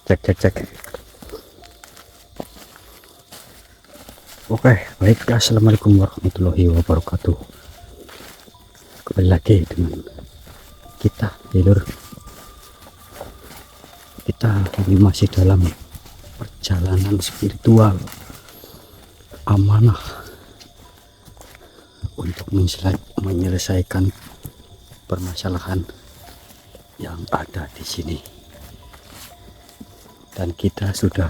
Cek. Oke, baik. Assalamualaikum warahmatullahi wabarakatuh. Kembali lagi dengan kita, Lur. Kita ini masih dalam perjalanan spiritual amanah untuk menyelesaikan permasalahan yang ada di sini. Dan kita sudah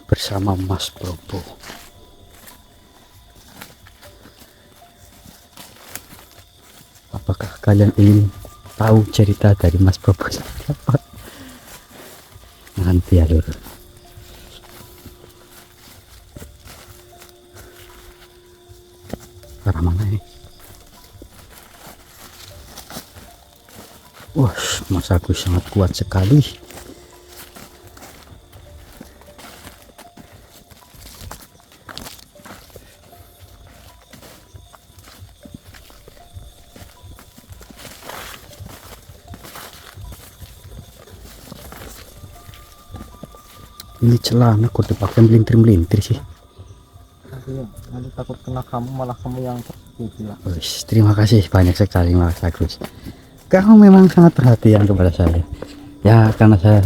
bersama Mas Bobo. Apakah kalian ingin tahu cerita dari Mas Bobo seperti apa? Nanti ya, Lur. Arah mana ini? Wah, Mas Agus sangat kuat sekali. Ini celana kok dipakai melintir-melintir sih. Nanti takut kena kamu, malah kamu yang terkena. Terima kasih banyak sekali Mas Agus. Kamu memang sangat perhatian kepada saya. Ya karena saya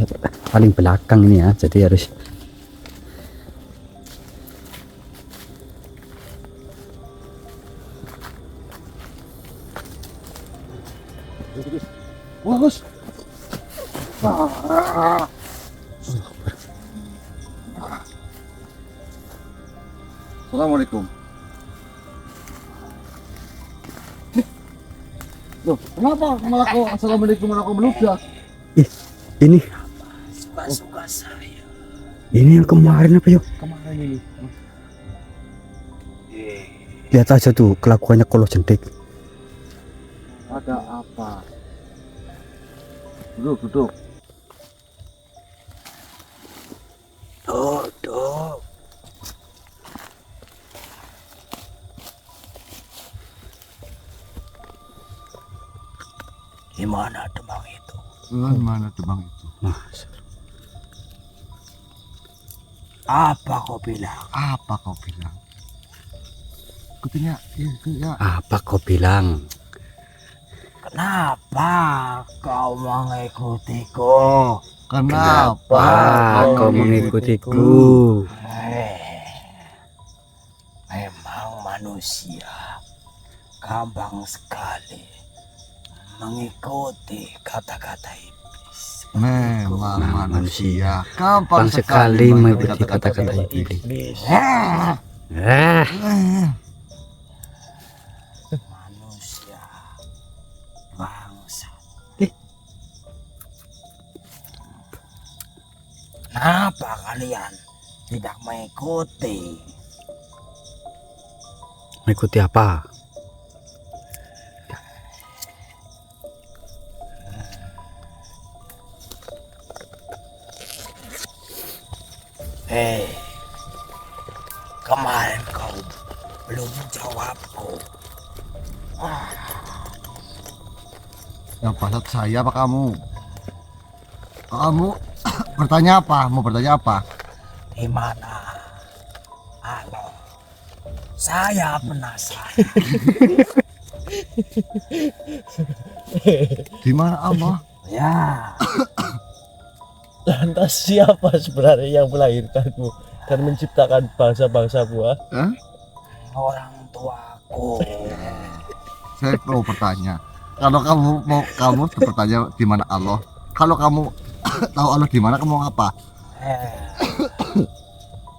paling belakang ini ya, jadi harus. Bagus. Assalamualaikum. Loh, kenapa malah kau assalamualaikum malah kau meludah? Ini Suka saya. ini yang kemarin apa yuk? Kemarin ini. Lihat aja tuh kelakuannya kalau jentik. Ada apa? Duduk. Duduk. Gimana demang itu? Mana demang itu? Mas, Apa kau bilang? Katanya, ya. apa kau bilang? Kenapa kau mengikutiku? Kenapa kau mengikutiku? Memang manusia gampang sekali mengikuti kata-kata iblis. Memang manusia gampang sekali mengikuti kata-kata iblis. Manusia bangsa. Kenapa kalian tidak mengikuti? Mengikuti apa? Kemarin kau belum menjawabku. Yang pasat saya apa kamu? Kamu bertanya apa? Mau bertanya apa? Di mana? Halo. Saya penasaran. Di mana Allah? Ya, Lantas siapa sebenarnya yang melahirkanmu dan menciptakan bangsa-bangsa buah? orang tuaku. Saya mau bertanya. Kalau kamu bertanya di mana Allah? Kalau kamu tahu Allah di mana, kamu mau apa?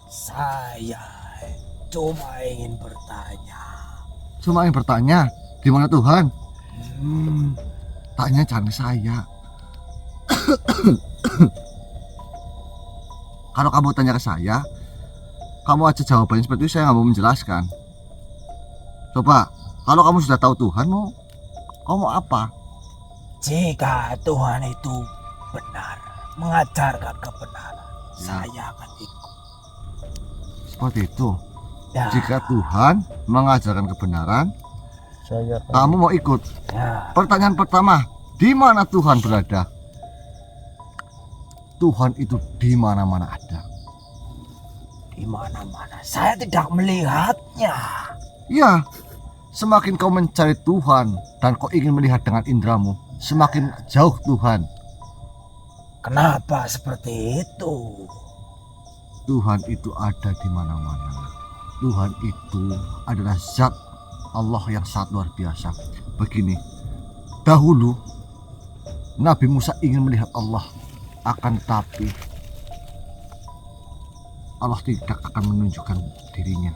Saya cuma ingin bertanya. Di mana Tuhan? Tanya jangan ke saya. Kalau kamu tanya ke saya, kamu aja jawabannya seperti itu, saya nggak mau menjelaskan. Coba, kalau kamu sudah tahu Tuhan, kamu mau apa? Jika Tuhan itu benar, mengajarkan kebenaran, saya akan ikut. Seperti itu. Ya, Jika Tuhan mengajarkan kebenaran, Saya kamu mau ikut. ya. Pertanyaan pertama, di mana Tuhan berada? Tuhan itu di mana-mana ada. Di mana-mana. Saya tidak melihatnya. Ya, semakin kau mencari Tuhan dan kau ingin melihat dengan indramu, semakin jauh Tuhan. Kenapa seperti itu? Tuhan itu ada di mana-mana. Tuhan itu adalah zat Allah yang sangat luar biasa. Begini, dahulu Nabi Musa ingin melihat Allah, akan tetapi Allah tidak akan menunjukkan dirinya.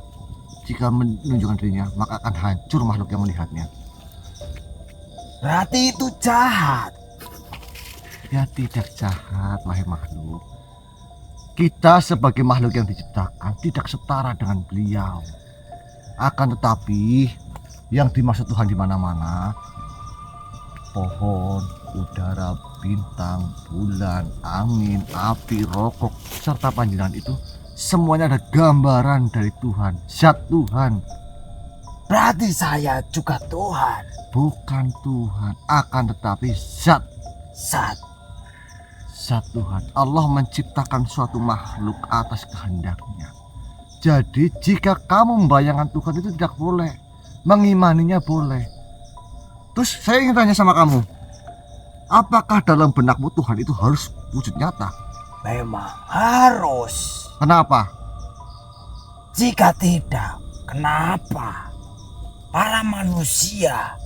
Jika menunjukkan dirinya, maka akan hancur makhluk yang melihatnya. Berarti itu jahat. Ya tidak jahat, wahai makhluk. Kita sebagai makhluk yang diciptakan tidak setara dengan beliau. Akan tetapi yang dimaksud Tuhan di mana-mana, pohon, udara, bintang, bulan, angin, api, rokok, serta panjenengan itu semuanya ada gambaran dari Tuhan, zat Tuhan. Berarti saya juga Tuhan. Bukan Tuhan, akan tetapi zat Tuhan. Allah menciptakan suatu makhluk atas kehendaknya. Jadi jika kamu membayangkan Tuhan itu tidak boleh, mengimaninya boleh. Terus saya ingin tanya sama kamu, apakah dalam benakmu Tuhan itu harus wujud nyata? Memang harus. Kenapa? Jika tidak, kenapa para manusia,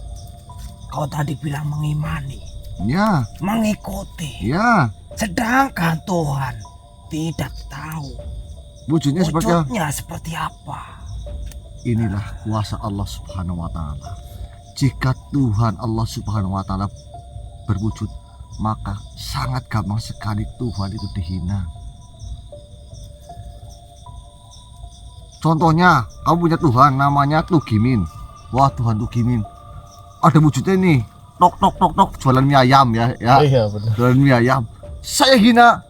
kau tadi bilang mengimani, Ya, mengikuti, ya. sedangkan Tuhan tidak tahu Wujudnya seperti apa. Inilah kuasa Allah Subhanahu wa taala. Jika Tuhan Allah Subhanahu wa taala berwujud, maka sangat gampang sekali Tuhan itu dihina. Contohnya, kamu punya Tuhan namanya Tugimin. Wah, Tuhan Tugimin. Ada wujudnya nih. Tok tok tok tok, jualan mie ayam ya. Iya benar. Jualan mie ayam. Saya hina.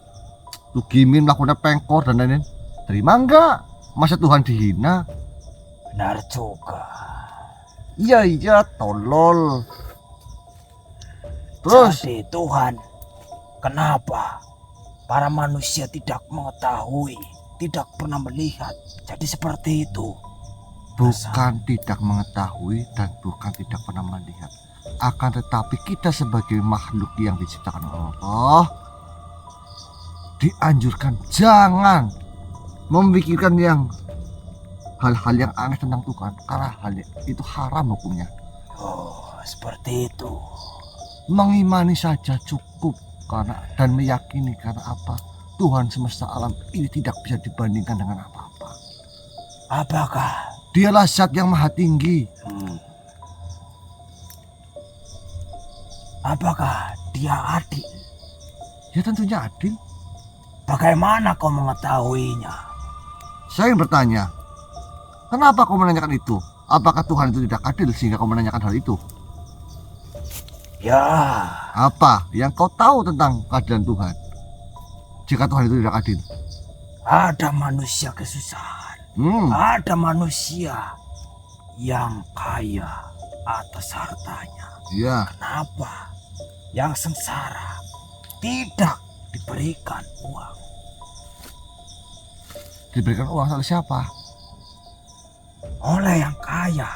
Tugimin melakukan pengkor dan lain-lain. Terima enggak? Masa Tuhan dihina? Benar juga. Iya, tolol. Terus Jadi Tuhan, kenapa para manusia tidak mengetahui, tidak pernah melihat? Jadi seperti itu. bukan tidak mengetahui dan bukan tidak pernah melihat. Akan tetapi kita sebagai makhluk yang diciptakan Allah dianjurkan jangan memikirkan hal-hal yang aneh tentang Tuhan, karena hal itu haram hukumnya. Oh, seperti itu. Mengimani saja cukup dan meyakini karena apa? Tuhan semesta alam ini tidak bisa dibandingkan dengan apa-apa. Apakah? Dialah zat yang maha tinggi. Apakah dia adil? Ya tentunya adil. Bagaimana kau mengetahuinya? Saya ingin bertanya, kenapa kau menanyakan itu? Apakah Tuhan itu tidak adil sehingga kau menanyakan hal itu? Ya, Apa yang kau tahu tentang keadilan Tuhan? Jika Tuhan itu tidak adil, ada manusia kesusahan. Ada manusia yang kaya atas hartanya. ya, Kenapa yang sengsara tidak diberikan uang? diberikan uang oleh siapa? Oleh yang kaya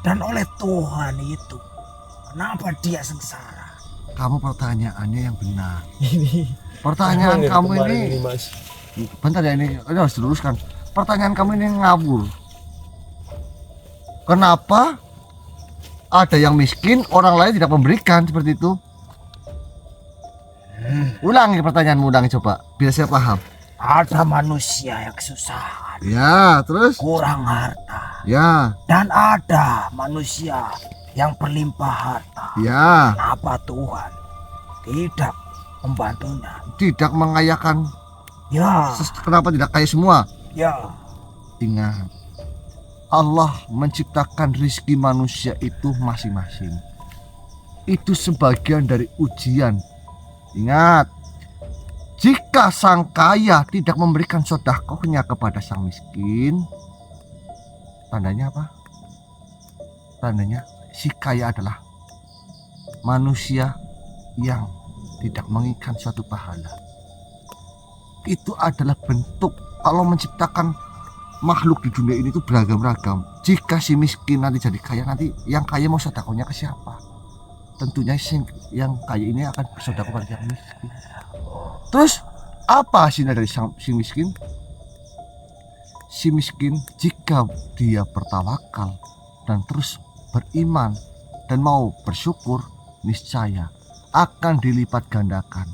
dan oleh Tuhan itu. Kenapa dia sengsara? Kamu pertanyaannya yang benar. Ini Pertanyaan emang kamu kemarin ini, Mas. bentar ya, ini harus diluruskan. Pertanyaan kamu ini ngawur. Kenapa ada yang miskin, orang lain tidak memberikan seperti itu? Ulangi pertanyaanmu, ulangi coba, biar saya paham. Ada manusia yang kesusahan, Ya, terus? kurang harta, Ya, dan ada manusia yang berlimpah harta. ya. Kenapa Tuhan tidak membantunya? Tidak mengayakan. Ya, Kenapa tidak kaya semua? ya. Ingat, Allah menciptakan rizki manusia itu masing-masing. Itu sebagian dari ujian. Ingat, jika sang kaya tidak memberikan sedekahnya kepada sang miskin, tandanya apa? Tandanya si kaya adalah manusia yang tidak menginginkan suatu pahala. itu adalah bentuk Allah menciptakan makhluk di dunia ini itu beragam-ragam. Jika si miskin nanti jadi kaya, nanti yang kaya mau sedekahnya ke siapa? Tentunya yang kaya ini akan bersedekah kepada yang miskin. Terus apa hasilnya dari si miskin? Si miskin jika dia bertawakal dan terus beriman dan mau bersyukur, niscaya akan dilipat gandakan.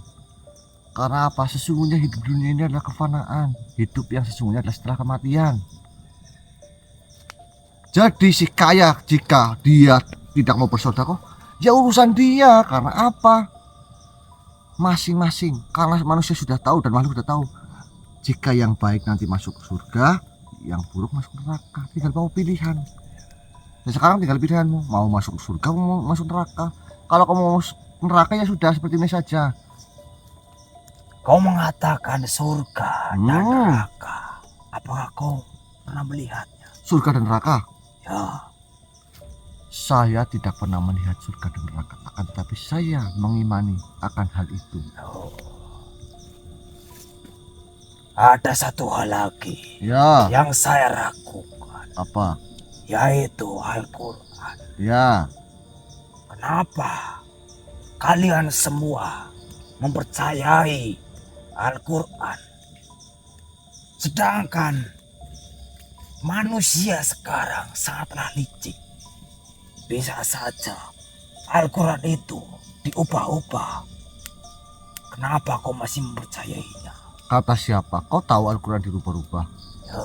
Karena apa? Sesungguhnya hidup dunia ini adalah kefanaan. Hidup yang sesungguhnya adalah setelah kematian. Jadi si kaya jika dia tidak mau bersedekah, ya urusan dia. Karena apa? Masing-masing. Karena manusia sudah tahu dan makhluk sudah tahu. Jika yang baik nanti masuk surga, yang buruk masuk neraka. Tinggal mau pilihan. Dan sekarang tinggal pilihanmu. Mau masuk surga, mau masuk neraka. Kalau kamu mau neraka ya sudah seperti ini saja. Kau mengatakan surga dan neraka. Apakah kau pernah melihatnya? Surga dan neraka? Ya. Saya tidak pernah melihat surga dan neraka, akan tetapi saya mengimani akan hal itu. Ada satu hal lagi yang saya ragukan. Apa? Yaitu Al-Quran. Ya. Kenapa kalian semua mempercayai Al-Quran, sedangkan manusia sekarang sangatlah licik? Bisa saja Al-Quran itu diubah-ubah. Kenapa kau masih mempercayainya? Kata siapa? Kau tahu Al-Quran dirubah-ubah? Ya,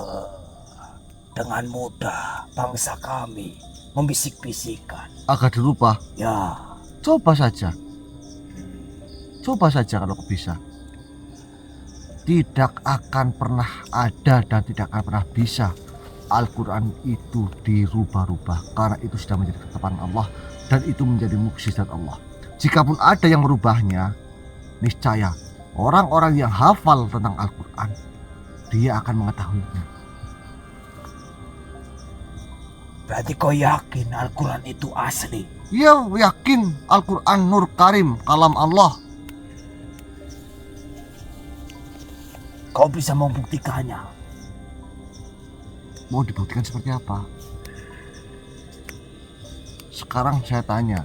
dengan mudah bangsa kami membisik-bisikkan Agar dirubah? Ya. Coba saja. Coba saja kalau bisa. Tidak akan pernah ada dan tidak akan pernah bisa Al-Quran itu dirubah-rubah, karena itu sudah menjadi ketetapan Allah dan itu menjadi mukjizat Allah. Jikapun ada yang merubahnya, niscaya orang-orang yang hafal tentang Al-Quran, dia akan mengetahuinya. Berarti kau yakin Al-Quran itu asli? Ya, yakin Al-Quran Nur Karim, kalam Allah. Kau bisa membuktikannya? Mau dibuktikan seperti apa? Sekarang saya tanya,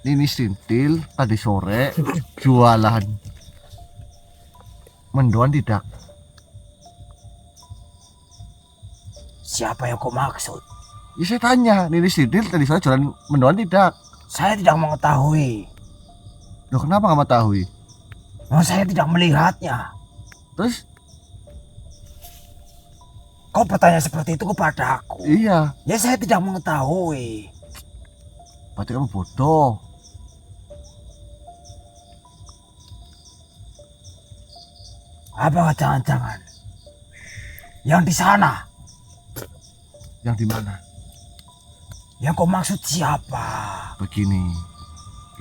Nini Sintil tadi sore jualan mendoan tidak? Siapa yang kau maksud? Ya saya tanya, Nini Sintil tadi sore jualan mendoan tidak? Saya tidak mengetahui. Loh, kenapa nggak mengetahui? Saya tidak melihatnya. Terus? Kau bertanya seperti itu kepada aku? Iya. Ya saya tidak mengetahui. Berarti kamu bodoh. Apakah jangan-jangan yang di sana? Yang di mana? Yang kau maksud siapa? Begini,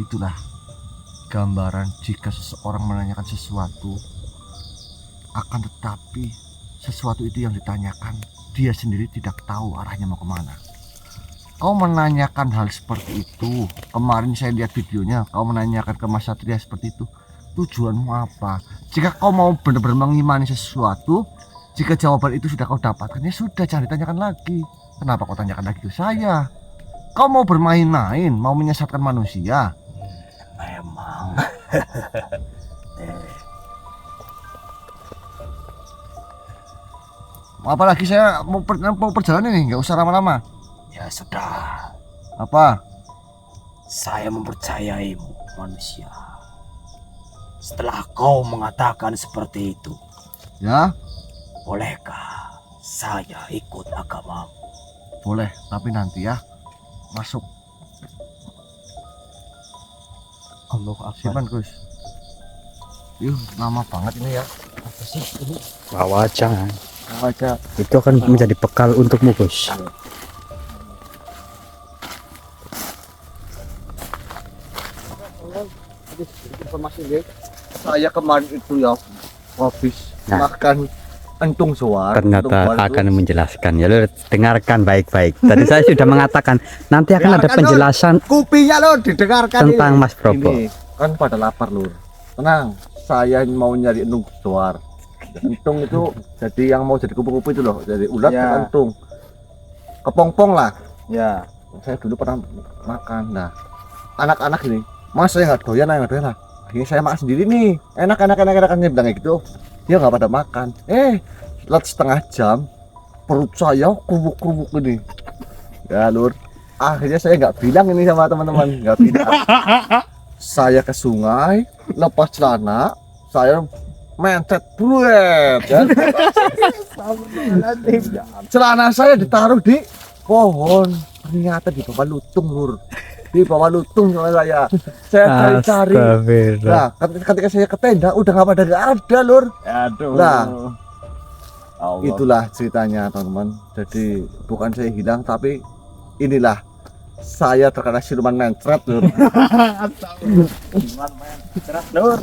itulah gambaran jika seseorang menanyakan sesuatu, akan tetapi sesuatu itu yang ditanyakan dia sendiri tidak tahu arahnya mau kemana. Kau menanyakan hal seperti itu. Kemarin saya lihat videonya, kau menanyakan ke Mas Satria seperti itu. Tujuanmu apa? Jika kau mau benar-benar mengimani sesuatu, jika jawaban itu sudah kau dapatkan, ya sudah, jangan ditanyakan lagi. Kenapa kau tanyakan lagi ke saya? Kau mau bermain-main, mau menyesatkan manusia? Memang. Apalagi saya mau perjalanan ini, nggak usah lama-lama. Ya sudah. Apa? Saya mempercayaimu, manusia. Setelah kau mengatakan seperti itu, Ya, bolehkah saya ikut agamamu? boleh, tapi nanti ya masuk. Allah Akbar. Simpan Gus. Yuh, lama banget ini ya. Apa sih ini? Bawa jangan. Baca. Itu akan menjadi bekal untukmu, Gus. Informasi deh. Saya kemarin itu ya habis Nah. makan entung suar. Ternyata akan menjelaskan. Ya, lo dengarkan baik-baik. Tadi saya sudah mengatakan nanti akan ada penjelasan Kupinya lo didengarkan tentang ini. Mas Probo. Ini kan pada lapar lur. Tenang, saya mau nyari entung doar. Entung itu jadi yang mau jadi kupu-kupu itu loh, jadi ulat Ya. entung. Kepompong lah. Ya. Saya dulu pernah makan. Nah, anak-anak ini, mas saya nggak doyan lah. Akhirnya saya makan sendiri nih. Enak saya bilang kayak gitu. Dia nggak pada makan. Setelah setengah jam, perut saya kerubuk ini. Ya lur, akhirnya saya nggak bilang ini sama teman-teman, nggak bilang. Saya ke sungai, lepas celana, saya mencet buet kan. Celana saya ditaruh di pohon, ternyata di bawah lutung lur, di bawah lutung sama saya cari-cari. Nah ketika saya ke tenda udah nggak ada lur. Aduh. Nah Allah. itulah ceritanya teman-teman. Jadi bukan saya hilang, tapi inilah saya terkena siluman mencret lur. Cerah Lur.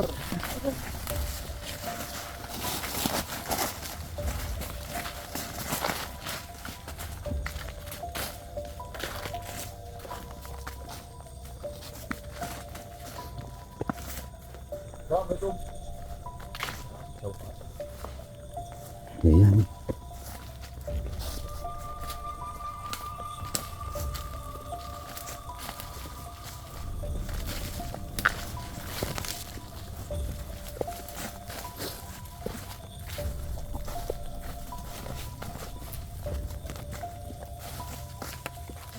Iya nih.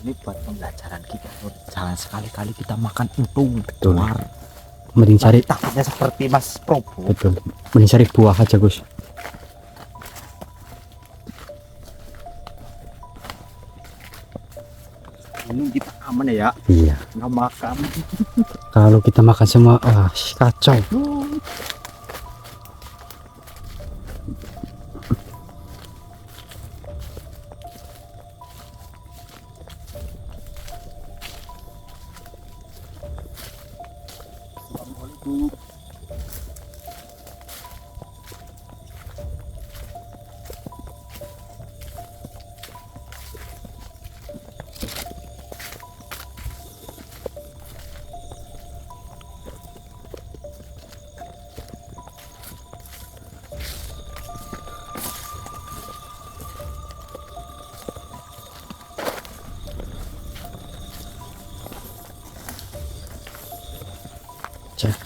Ini buat pembelajaran kita Lur. Jangan sekali-kali kita makan entung Betul. doar. Mending cari, Takutnya seperti Mas Probo. betul. Mending cari buah aja Gus. Ini kita aman ya, Iya. nggak makan. Kalau kita makan semua, kacau.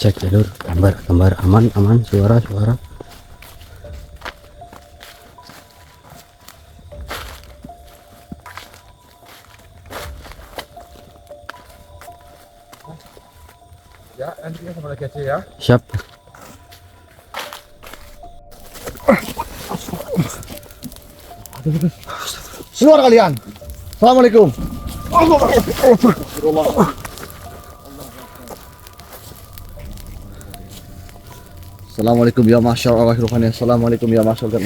Cek jalur, gambar aman, suara. Ya, nanti kita sama lagi aja ya. Siap. Keluar kalian. Assalamualaikum. Assalamualaikum ya masyaallah rohani. Assalamualaikum ya masyaallah.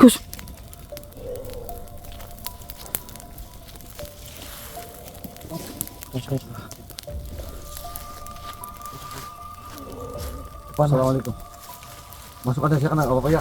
Gus. Assalamualaikum. Masuk aja, saya kena apa ya?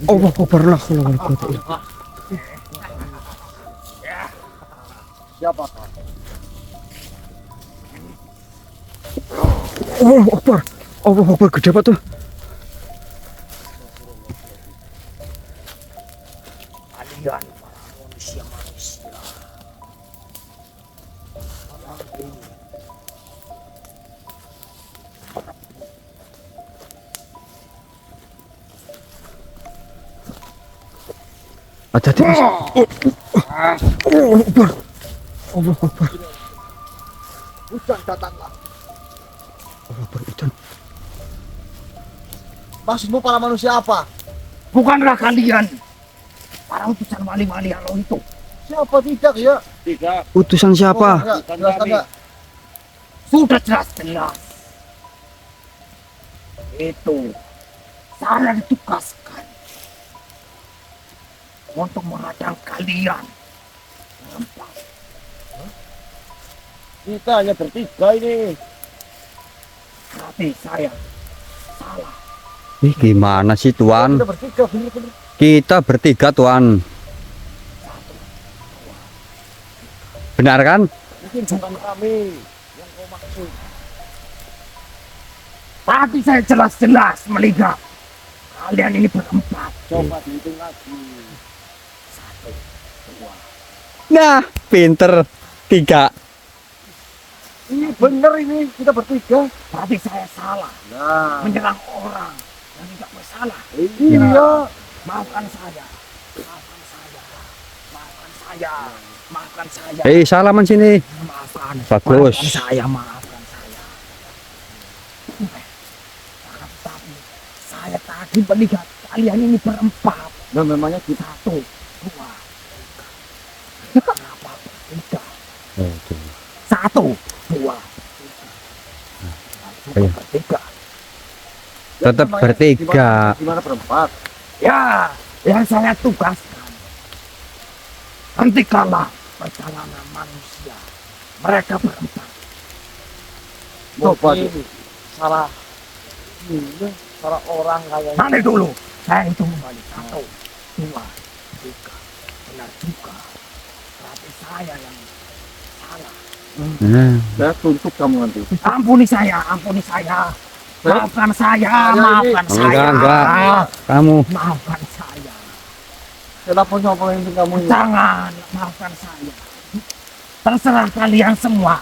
Allah Akbar lah. Siapa? Allah Akbar gede apa tuh? Kalian manusia. Hati-hati Mas. Allah Akbar. Hujan datanglah. Allah Akbar hujan. Maksudmu para manusia apa? Bukankah kalian para utusan wali-wali Allah itu? Siapa tidak ya? Tidak. Utusan siapa? Enggak, Bukan jelaskan kami. enggak? Sudah jelas-jelas. Itu saya ditugaskan untuk menghadang kalian. Berempat. Kita hanya bertiga ini. Berarti saya salah. Ih, gimana sih Tuan? Kita bertiga, bener-bener. Kita bertiga Tuan. Benar kan? Mungkin bukan kami yang kau maksud. Tadi saya jelas-jelas melihat kalian ini berempat. Coba dihitung lagi. Satu, dua. Nah, pinter. 3. Iya bener ini, kita bertiga. Berarti saya salah Nah, menyerang orang yang tidak bersalah. iya. Maafkan saya. Maafkan saya. Maafkan saya. Maafkan saya. Salaman sini. Maafkan. Bagus. Maafkan saya. Maafkan saya. Tapi saya tadi melihat kalian ini berempat. Nah, memangnya kita Satu, dua, tiga. Kenapa bertiga? Satu, dua, tiga. Ayo. Bertiga. Tetap bertiga. Gimana berempat? Ya, yang saya tugaskan. Hentikanlah perjalanan manusia. Mereka berempat. Coba Mungkin salah. Iya, salah orang kayaknya. Nanti dulu. Saya hitung kembali. Satu, dua, tiga. Benar juga. Berarti saya yang salah. Nah, saya tuntut kamu nanti. Ampuni saya, ampuni saya. Maafkan saya, maafkan saya. enggak. Kamu. Maafkan saya. Kenapa nyobain kamu ini? Jangan, maafkan saya. Terserah kalian semua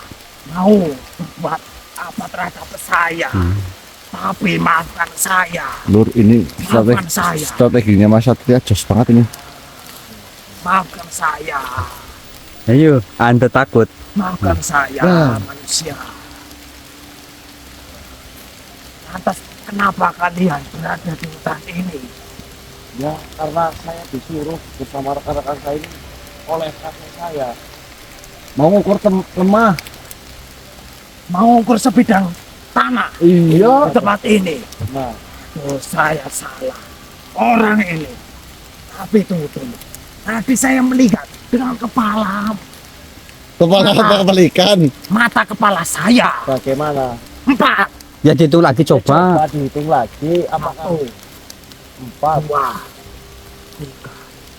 mau berbuat apa terhadap saya. Tapi maafkan saya. Lur, ini Maafkan saya. strateginya Mas Satria jos banget ini. Maafkan saya. Ayo, Anda takut. Maafkan saya, Nah. manusia. Lantas kenapa kalian berada di hutan ini? Ya, karena saya disuruh bersama rekan-rekan saya ini oleh kakek saya. Mau ngukur lemah. Mau ukur sebidang tanah Iya. di tempat ini? Nah, Oh, saya salah. Orang ini. Tapi tunggu. Tadi saya melihat dengan kepala Kebalikan. mata kepala saya. bagaimana? 4, Ya itu lagi coba. Coba dihitung lagi. Apakah 1, 4? 2, 3.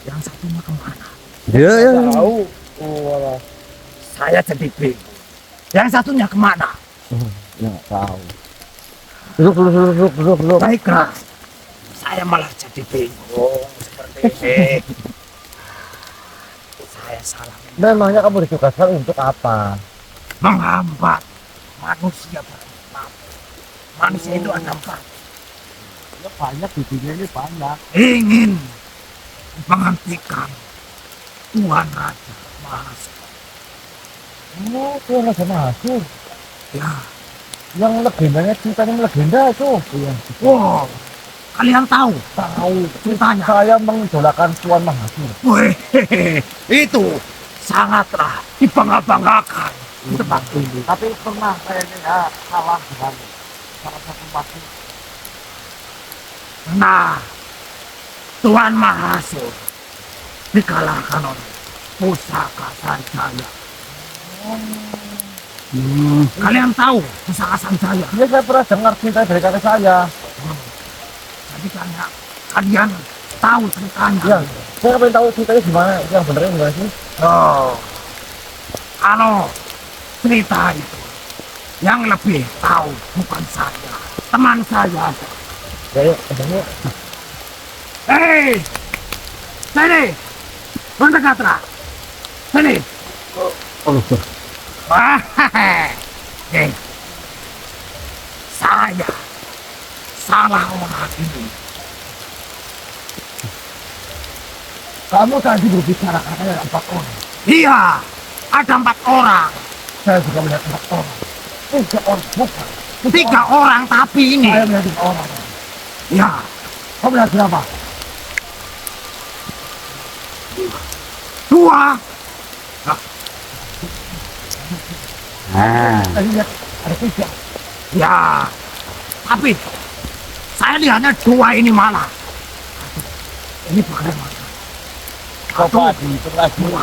Yang satunya kemana? Ya, ya. Tahu. Oh, Saya jadi bingung. Yang satunya kemana? nggak tahu. Duduk. Baiklah. Saya malah jadi bingung seperti ini. Saya salah Memangnya kamu ditugaskan untuk apa? menghambat manusia berempat. Manusia itu ada 4. Ya banyak di dunia ini banyak. Ingin menghentikan Tuhan Raja Mahasiswa. Oh, itu Raja Mahasiswa. Ya, Yang legendanya ceritanya legenda itu. Iya. wow, kalian tahu Tahu. ceritanya? Saya mengidolakan Tuan Mahasiswa. Wih, itu sangatlah dibangga-banggakan di tempat ini. Tapi pernah saya ini ya salah dengan salah satu pasti. Nah, Tuan Mahasiswa dikalahkan oleh Pusaka Sanjaya. Kalian tahu Pusaka Sanjaya? Iya, saya pernah dengar cerita dari kakek saya. Jadi kalian tahu ceritanya. Iya. Saya pengen tahu ceritanya gimana, yang benernya gimana sih? Oh, kalau cerita itu yang lebih tahu bukan saya, teman saya. Ya, yuk, ketemu. Hei, sini, Bantagatra, sini. Oh, Wah, nih, saya salah orang ini. kamu tadi berbicara katanya ada 4 orang. Iya, ada 4 orang, Saya juga melihat 4 orang. 3 orang, bukan. 3 orang tapi ini. Saya melihat 3 orang. Ya, kau bilang berapa? 2. Nah, Tadi lihat ada 3. Ya, tapi saya lihatnya 2 ini malah. Ini bagaimana? Coba dihitung lagi. 2. 1.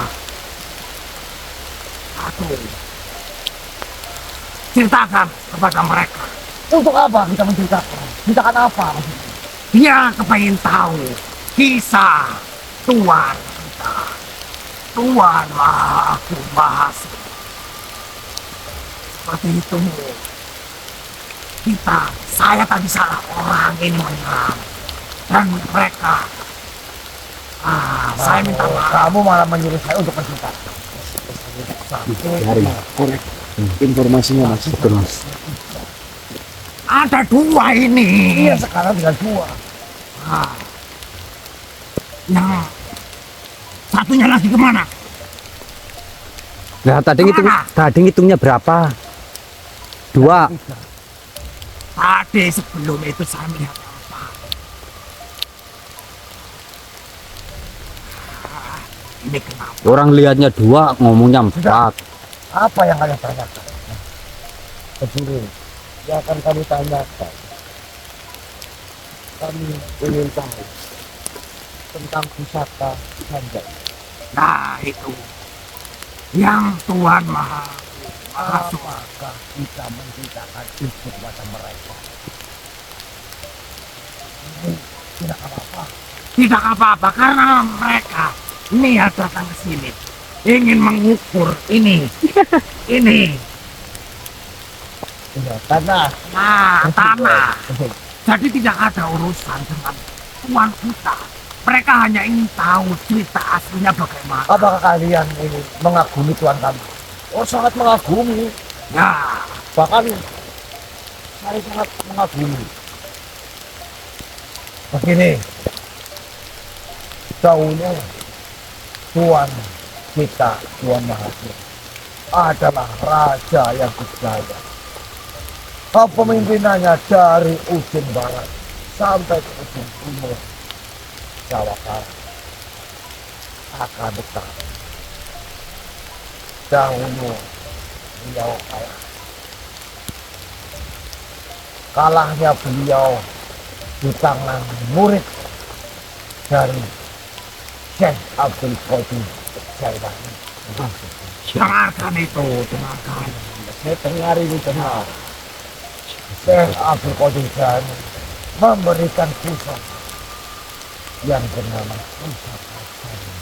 Ceritakan kepada mereka. Untuk apa kita menceritakan? Ceritakan apa? Dia kepengen tahu kisah Tuhan kita. Tuhan Maha Agung Maha Suci. Seperti itu. Saya tadi salah orang ini menyerang. Dan mereka. Saya minta maaf. Kamu malah menyuruh saya untuk menceritakan. dari Informasinya Mas. betul Mas. Ada 2 ini. Iya, sekarang tinggal 2. Yang satunya lagi kemana? Nah, tadi ngitungnya berapa? 2. Tadi sebelum itu saya melihat apa? Ini kenapa? Orang lihatnya 2, ngomongnya 4. Apa yang kalian tanyakan? Pencuri. Ya akan kami tanyakan. Kami ingin tahu tentang pusaka Sanjay. Nah itu yang Tuhan Maha Suci. Apakah kita menceritakan itu kepada mereka? Ini tidak apa-apa. Tidak apa-apa karena mereka niat datang ke sini ingin mengukur ini. Iya, tanah. Nah, tanah. Jadi tidak ada urusan dengan Tuhan kita. Mereka hanya ingin tahu cerita aslinya bagaimana. Apakah kalian ini mengagumi Tuhan kami? Oh, sangat mengagumi. Ya, Bahkan saya sangat mengagumi. Begini, dahulu Tuhan kita, Tuhan Maha Suci, adalah Raja yang berjaya. Kepemimpinannya dari ujung barat sampai ke ujung timur Jawa Barat. Akan tetapi dahulu beliau kalah. Kalahnya beliau di tangan murid dari Syekh Abdul Qadir Jailani. dengarkan itu, dengarkan. Saya dengar ini benar. Syekh Abdul Qadir Jailani memberikan pusaka yang bernama pusaka Sanjaya.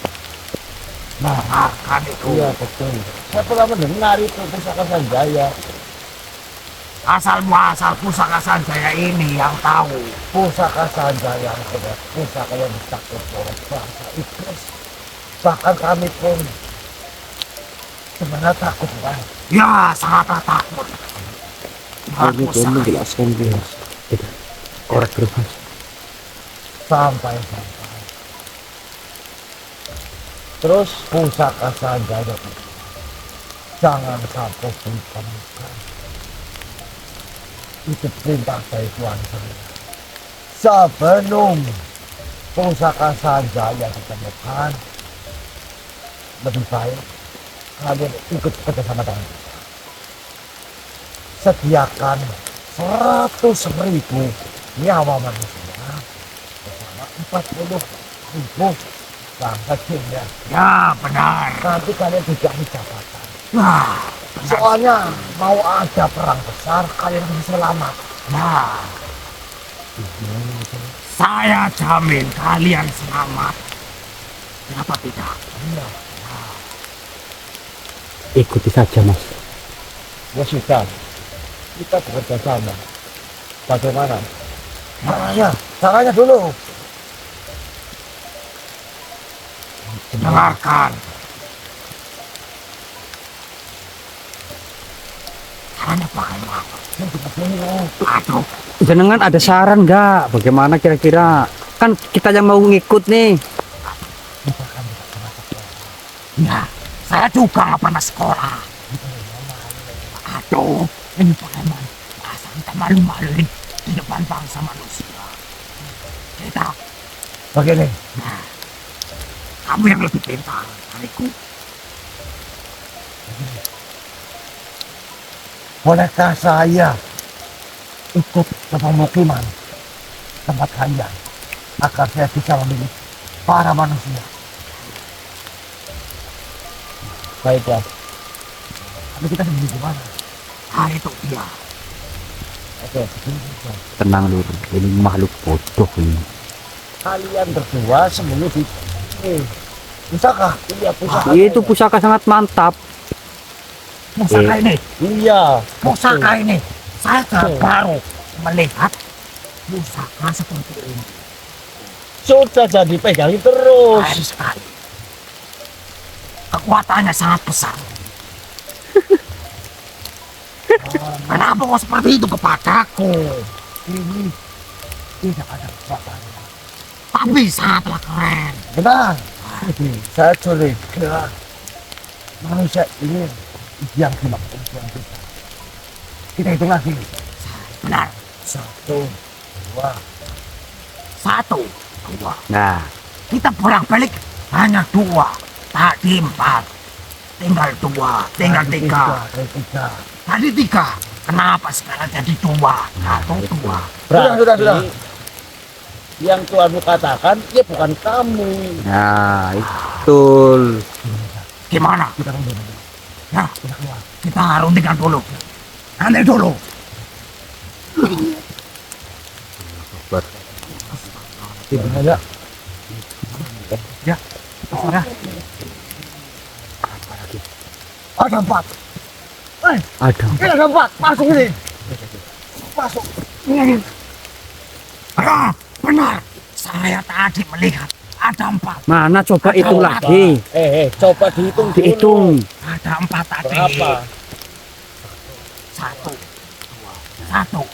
Dengarkan itu. Iya betul. Saya pernah mendengar itu pusaka Sanjaya. Asal muasal pusaka Sanjaya ini yang tahu. Pusaka Sanjaya adalah pusaka yang ditakut oleh bangsa Inggris. Bahkan kami pun sebenarnya takut banget. Ya, sangat takut. Dengan Kami pusaka. menjelaskan dia. Korek terus Mas. Sampai terus pusaka Sanjaya itu jangan sampai ditemukan. Itu perintah dari Tuhan saya. Sebelum pusaka Sanjaya ditemukan, lebih baik kalian ikut kerjasama dengan kita. Sediakan 100.000 nyawa manusia bersama 40.000 bangsa jin ya. Ya, benar. Nanti kalian tidak jabatan. Nah, Soalnya mau ada perang besar, kalian bisa selamat. nah. Saya jamin kalian selamat. Kenapa tidak? Iya. Ikuti saja Mas. Ya sudah, kita bekerja sama. Bagaimana? Caranya dulu. Dengarkan. Caranya bagaimana? Aduh, Jenengan ada saran nggak? Bagaimana kira-kira? Kan kita yang mau ngikut nih. ya, saya juga nggak pernah sekolah. Aduh, ini bagaimana? Masa kita malu-maluin di depan bangsa manusia? Kita begini. Nah, kamu yang lebih pintar dariku. Bolehkah saya ikut ke pemukiman tempat kalian agar saya bisa memilih para manusia? Baiklah. Tapi kita sembunyi di mana? Itu dia. Oke. Tenang dulu, ini makhluk bodoh ini. Kalian berdua sembunyi di Pusaka. iya pusaka. Itu pusaka sangat mantap. Pusaka ini. Iya. Pusaka ini. Saya baru melihat pusaka seperti ini. Sudah jadi pegangin terus. Keren sekali. Kekuatannya sangat besar. Kenapa kau seperti itu kepadaku? Ini tidak ada kekuatannya. Tapi sangatlah keren. Benar. Saya curiga manusia ini yang dimaksud Tuhan kita. Kita hitung lagi. Benar. 1, 2, 1, 2. Nah, Kita bolak-balik hanya 2. Tadi 4. Tinggal 2. Tinggal 3. Tadi 3. Kenapa sekarang jadi 2? 1, 2. Berarti yang Tuhanmu katakan ya bukan kamu. nah betul. Gimana? Nah, kita runtingkan dulu. Nanti dulu. Gimana? Ya, sudah. Ada 4. Ada. Ini ada 4. Masuk ini. Masuk. Ini. Benar. Saya tadi melihat ada 4. Mana coba hitung lagi. Coba dihitung dulu. Dihitung. Ada 4 tadi. Berapa? 1, 2, 1,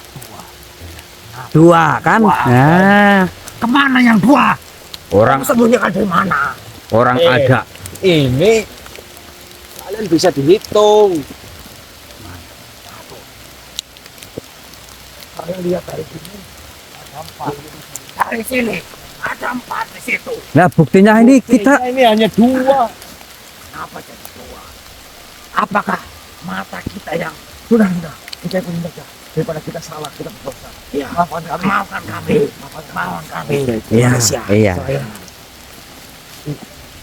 2 kan? Wah. Nah, Kemana yang 2? orang Sembunyikan di mana? orang Eh. ada. Ini kalian bisa dihitung. Kalian lihat dari sini. Ada 4. Dari sini. Ada 4 di situ. Nah, buktinya ini kita Ini hanya 2. Kenapa jadi 2? Apakah mata kita yang sudah kita ikutin saja daripada kita salah, kita berdosa. Iya, maafkan kami. iya, iya. Saya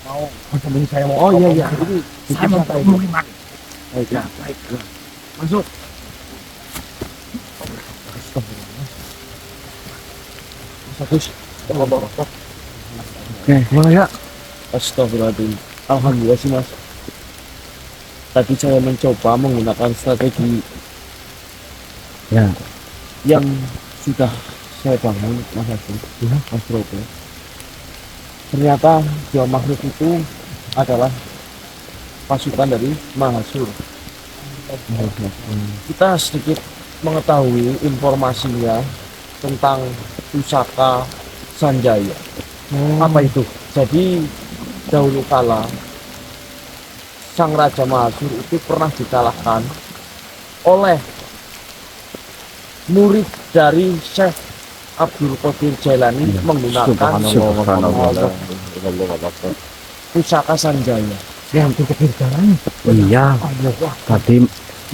mau mencari saya mau. Oh iya. Saya mau pemukiman. Ya, Baik. masuk. Bagus. Oke, gimana ya? Astagfirullahaladzim. Alhamdulillah sih mas. Tadi saya mencoba menggunakan strategi Ya, yang sudah saya bangun mas Agus, mas Robo. Ternyata dua makhluk itu adalah pasukan dari Mahasur. Kita sedikit mengetahui informasinya tentang pusaka Sanjaya. Apa itu? Jadi dahulu kala Sang Raja Mahasur itu pernah dikalahkan oleh murid dari Syekh Abdul Qadir Jailani menggunakan pusaka Sanjaya. Yang berpikir jalan. iya. Tadi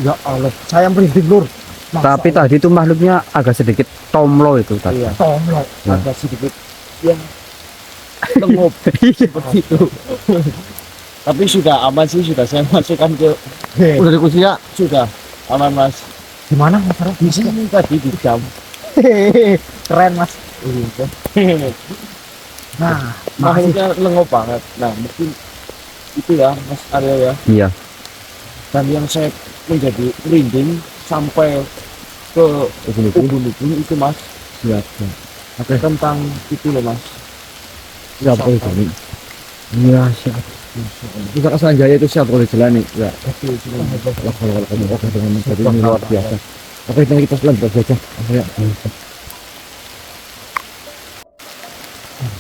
Ya Allah, saya merinding lur. tapi tadi itu makhluknya agak sedikit tomlo itu tadi. Iya, Tomlok. agak sedikit yang lengop seperti itu. Tapi sudah aman sih, sudah saya masukkan ke Udah dikunci ya? sudah aman mas. Di mana Mas Rob? Di sini tadi di jam. Keren Mas. Nah, Makhluknya lengop banget. Nah mungkin itu ya Mas Aryo ya. Iya. Dan yang saya menjadi merinding sampai ke ubun-ubun itu mas. Iya. Tentang itu loh mas. Ya, apa itu? Iya, siap. Pusaka Sanjaya itu siap kalau dijalani. Ya. Kalau kamu oke dengan menjadi ini luar biasa. Oke, dan kita selanjutnya saja. Ya.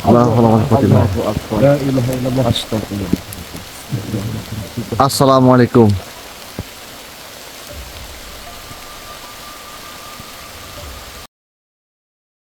Allahu Akbar. La ilaha illallah. Astagfirullah. Assalamualaikum.